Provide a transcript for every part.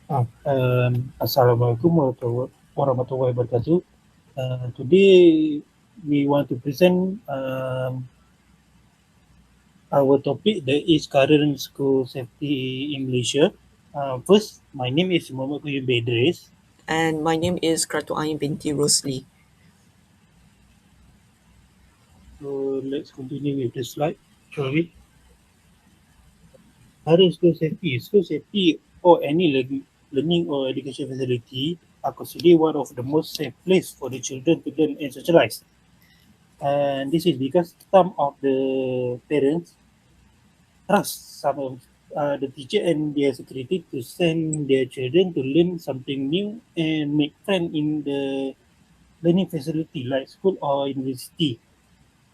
Assalamualaikum warahmatullahi wabarakatuh. Today we want to present our topic that is current school safety in Malaysia. First, my name is Muhammad Qayyum Bedres. And my name is Qurratu binti Rosli. So let's continue with the slide, shall we? Current school safety. School safety or any learning or education facility are considered one of the most safe place for the children to learn and socialize. And this is because some of the parents trust some of the teacher and their security to send their children to learn something new and make friends in the learning facility like school or university.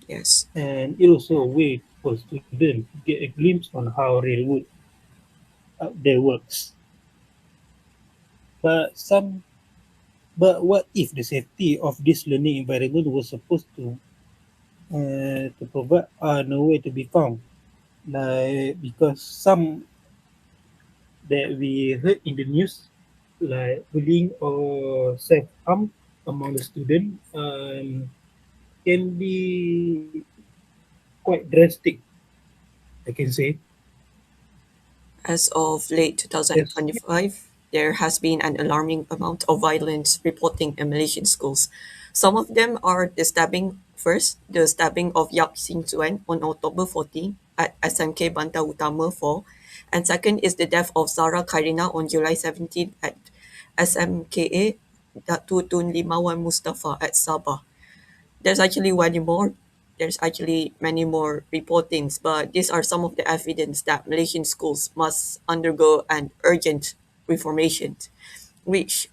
Yes. And it also a way for students to get a glimpse on how real world out there works. But some but what if the safety of this learning environment was supposed to provide are nowhere to be found? Like because some that we heard in the news, like bullying or self-harm among the student, can be quite drastic, I can say. As of late Yes. 2025, there has been an alarming amount of violence reporting in Malaysian schools. Some of them are the stabbing first, the stabbing of Yap Sing Tsuen on October 14 at SMK Banta Utama 4, and second is the death of Sarah Karina on July 17 at SMKA Datu Tun Limawan Mustafa at Sabah. There's actually many more. There's actually many more reportings, but these are some of the evidence that Malaysian schools must undergo an urgent reformation, which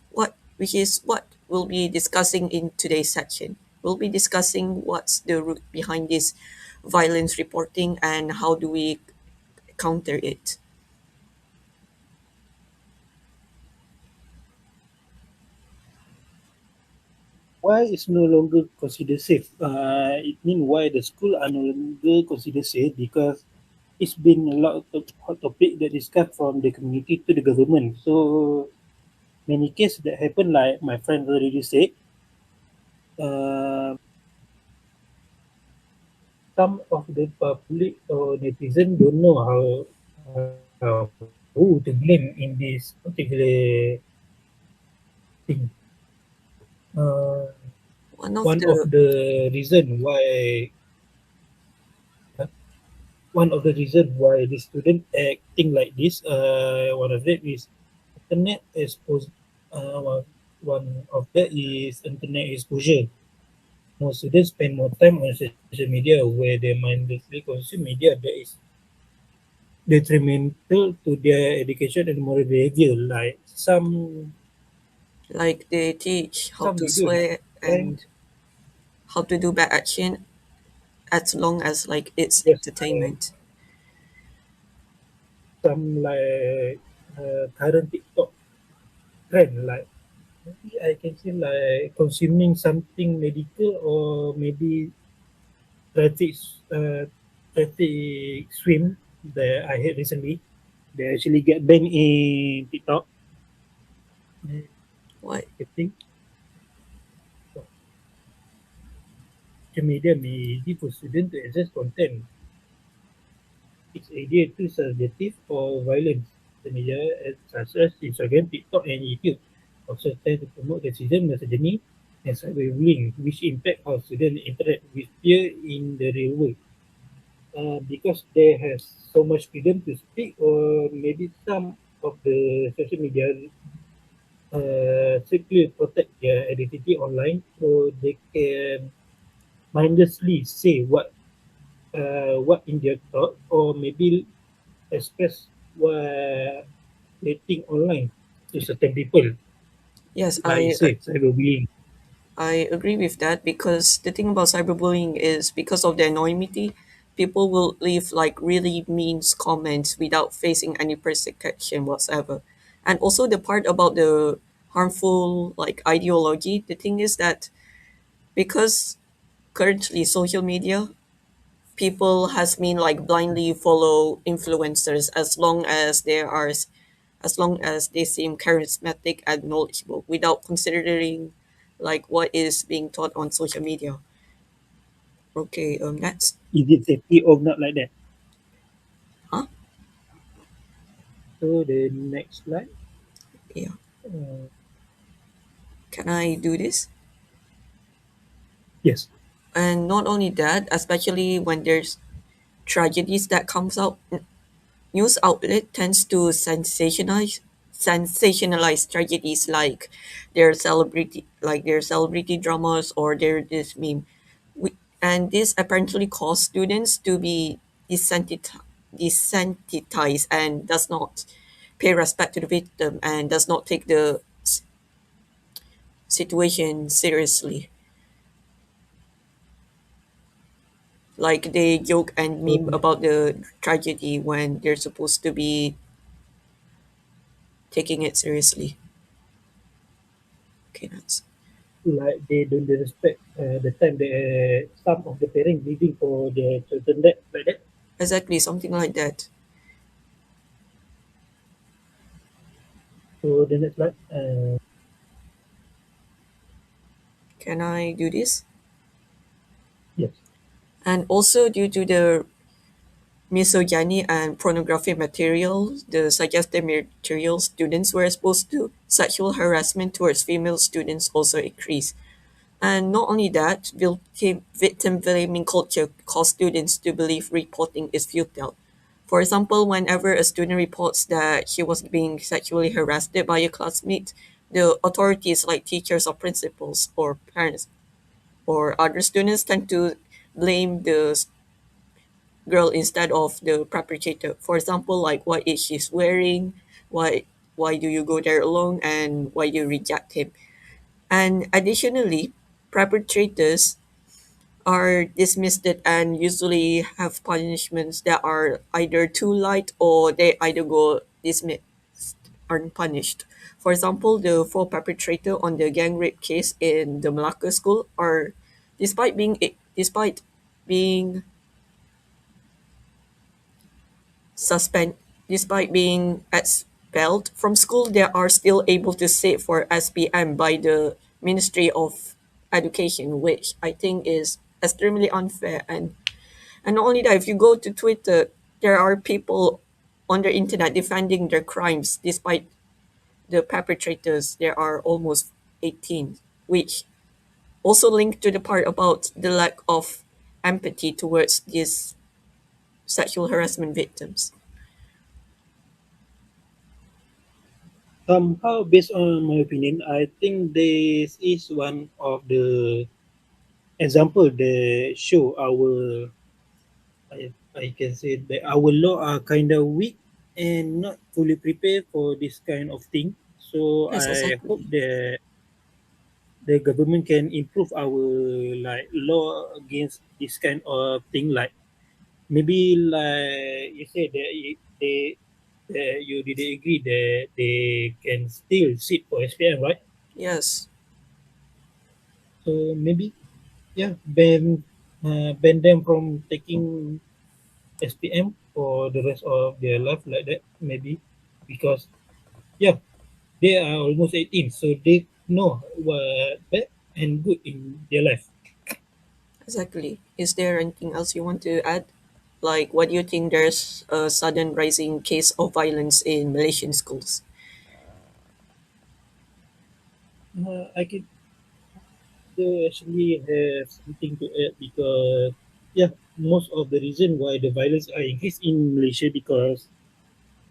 is what we'll be discussing in today's section. We'll be discussing what's the root behind this violence reporting and how do we counter it. Why is no longer considered safe? It means why the school are no longer considered safe because it's been a lot of hot topic that discussed from the community to the government. So many cases that happen, like my friend already said, uh, some of the public or netizen don't know who to blame in this particular thing. Uh, One of one of the the reason why uh, one of the reason why the student acting like this, one of them is internet expose. One of that is internet exposure. Most students spend more time on social media where they mindlessly consume media that is detrimental to their education and moral behavior. Like like they teach how some to video like swear time. and how to do bad action as long as like it's Yes, entertainment. some like current TikTok trend, like maybe I can say like consuming something medical or maybe traffic uh, traffic swim that I heard recently. They actually get banned in TikTok. What? I think social media may easy for students to access content. It's either too subjective or violent. The media such as Instagram, TikTok, and YouTube also tend to promote racism, misogyny, and cyberbullying, which impact how students interact with peers in the real world. Because they have so much freedom to speak, or maybe some of the social media strictly protect their identity online, so they can mindlessly say what in their thought, or maybe express what they think online to certain people, Yes, like you said, cyberbullying. I agree with that because the thing about cyberbullying is because of the anonymity, people will leave like really mean comments without facing any persecution whatsoever. And also the part about the harmful like ideology, the thing is that because currently social media, people has been like blindly follow influencers as long as there are as long as they seem charismatic and knowledgeable without considering like what is being taught on social media. Okay, next. Is it safety or not like that? Huh? So the next slide. Yeah. Uh, Can I do this? yes. And not only that, especially when there's tragedies that comes out, news outlet tends to sensationalize tragedies like their celebrity dramas or their this meme. And this apparently cause students to be desensitized and does not pay respect to the victim and does not take the situation seriously. Like they joke and So meme about the tragedy when they're supposed to be taking it seriously. Okay, that's like they don't respect the time that some of the parents leaving for their children that like that. exactly something like that. So the next slide. Can I do this? Yes. And also due to the misogyny and pornography materials, the suggested materials students were exposed to, sexual harassment towards female students also increased. And not only that, victim blaming culture caused students to believe reporting is futile. For example, whenever a student reports that he was being sexually harassed by a classmate, the authorities like teachers or principals or parents or other students tend to blame the girl instead of the perpetrator. For example, like what is she wearing, why do you go there alone, and why do you reject him. And additionally, perpetrators are dismissed and usually have punishments that are either too light or they either go dismissed unpunished. For example, the four perpetrator on the gang rape case in the Malacca school are, despite being suspend despite being expelled from school, they are still able to sit for SPM by the Ministry of Education, which I think is extremely unfair. And not only that, if you go to Twitter, there are people on the internet defending their crimes despite the perpetrators. There are almost 18, which also linked to the part about the lack of empathy towards these sexual harassment victims. Somehow, based on my opinion, I think this is one of the example that show I can say that our law are kind of weak and not fully prepared for this kind of thing. So Yes, I hope exactly. that the government can improve our like law against this kind of thing. Like maybe like you said that that you didn't agree that they can still sit for SPM, right? Yes, So maybe yeah, ban them from taking SPM for the rest of their life like that maybe because yeah they are almost 18 so they know what bad and good in their life. exactly. Is there anything else you want to add? Like, what do you think there's a sudden rising case of violence in Malaysian schools? I can actually have something to add because yeah most of the reason why the violence are increased in Malaysia because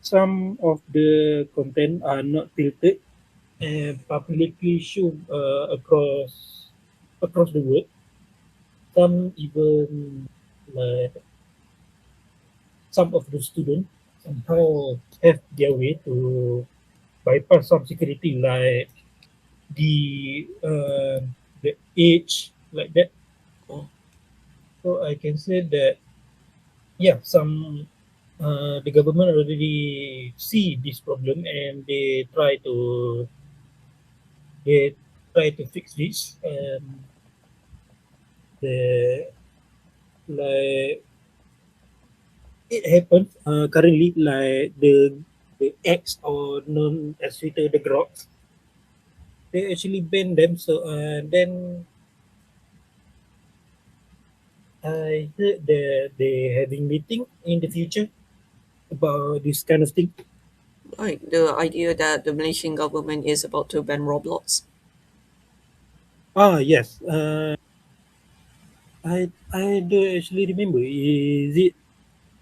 some of the content are not filtered and publicly shown across the world. Some even like some of the students somehow have their way to bypass some security like the age like that. Oh, So I can say that yeah, some the government already see this problem and they try to fix this and the like it happens currently like the the X or known as Twitter the Grok, they actually banned them. So then I heard that they having meeting in the future about this kind of thing. Like the idea that the Malaysian government is about to ban Roblox. Ah yes, I don't actually remember. Is it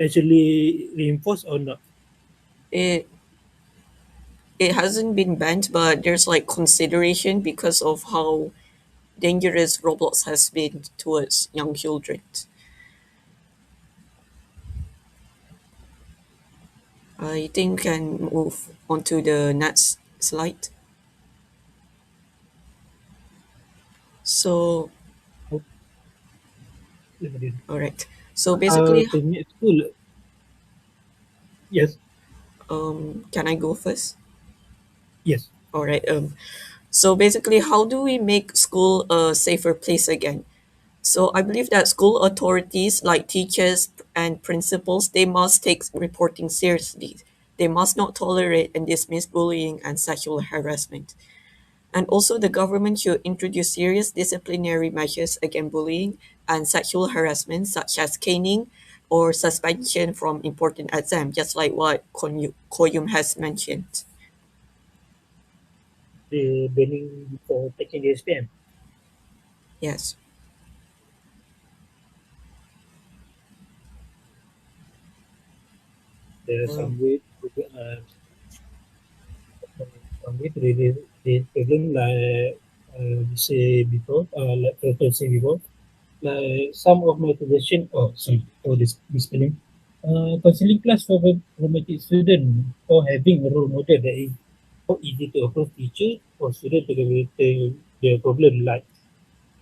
actually reinforced or not? It it hasn't been banned, but there's like consideration because of how dangerous Roblox has been towards young children. I think we can move on to the next slide. So, Oh, all right. So basically, to me, school. Yes, can I go first? yes. All right. So basically, how do we make school a safer place again? So I believe that school authorities like teachers and principals, they must take reporting seriously. They must not tolerate and dismiss bullying and sexual harassment. And also the government should introduce serious disciplinary measures against bullying and sexual harassment such as caning or suspension from important exams, just like what Koyum has mentioned. The banning for taking the SPM. Yes. There are Um, some way some way to reduce the problem like we say before, like I say before. Like some of my suggestion, oh sorry, for this spelling. Counseling class for romantic student or having a role model that is more easy to approach teacher or student to the problem like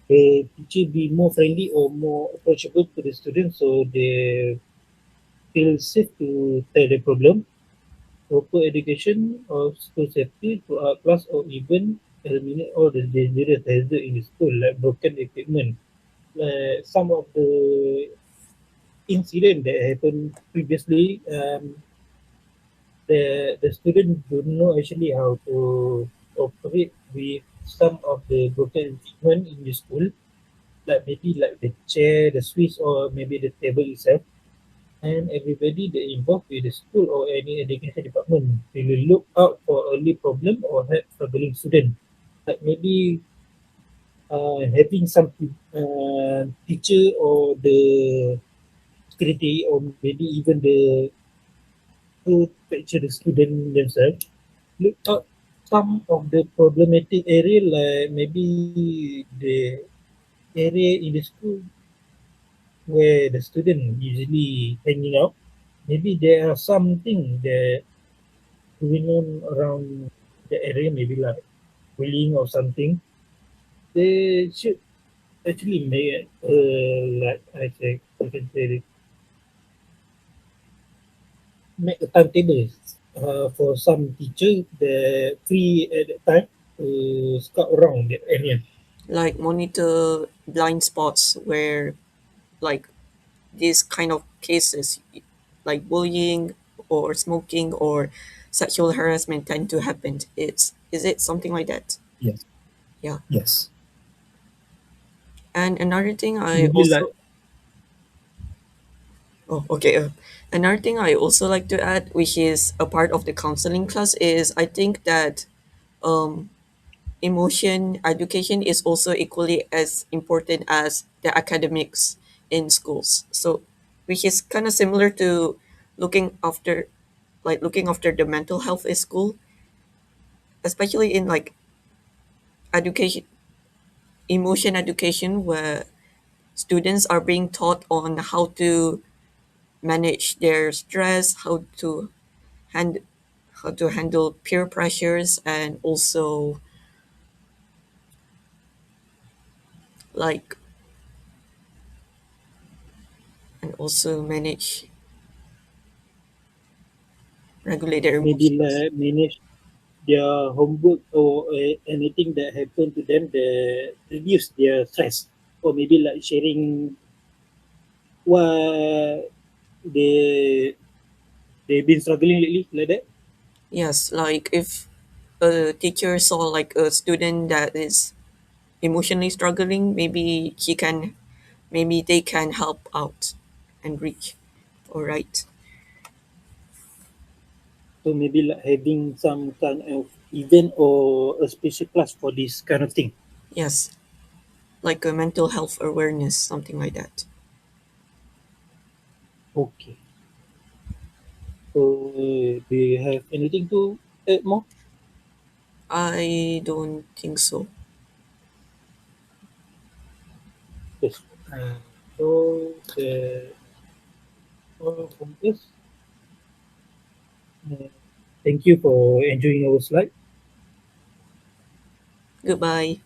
the teacher be more friendly or more approachable to the students so they feel safe to tell the problem. Proper education of school safety throughout class or even eliminate all the dangerous hazard in the school like broken equipment. Some of the incident that happened previously, the student don't know actually how to operate with some of the broken equipment in the school, like maybe like the chair, the switch, or maybe the table itself. And everybody that involved with the school or any education department will look out for early problem or help struggling student. Like maybe having some teacher or the secretary or maybe even the to picture the student themselves look out some of the problematic area like maybe the area in the school where the student usually hanging out. Maybe there are something that going on around the area, maybe like bullying or something. They should actually make like I can say make a timetable for some teacher that free at that time to scout around that area. like monitor blind spots where like these kind of cases like bullying or smoking or sexual harassment tend to happen. It's is it something like that? Yes, Yeah. yes. And another thing I Maybe like also oh okay another thing I also like to add, which is a part of the counseling class, is I think that um, emotion education is also equally as important as the academics in schools. So, which is kind of similar to looking after looking after the mental health in school, especially in like education, emotion education, where students are being taught on how to manage their stress, hand, how to handle peer pressures, and also like and also manage regulate their maybe emotions. like manage their homework or anything that happened to them that reduce their stress or maybe like sharing what they they've been struggling lately like that. Yes, like if a teacher saw like a student that is emotionally struggling, maybe they can help out and reach. All right. So maybe like having some kind of event or a special class for this kind of thing. Yes, like a mental health awareness, something like that. Okay. So do you have anything to add more? I don't think so. Yes. So all from us, uh, thank you for enjoying our slide. Goodbye.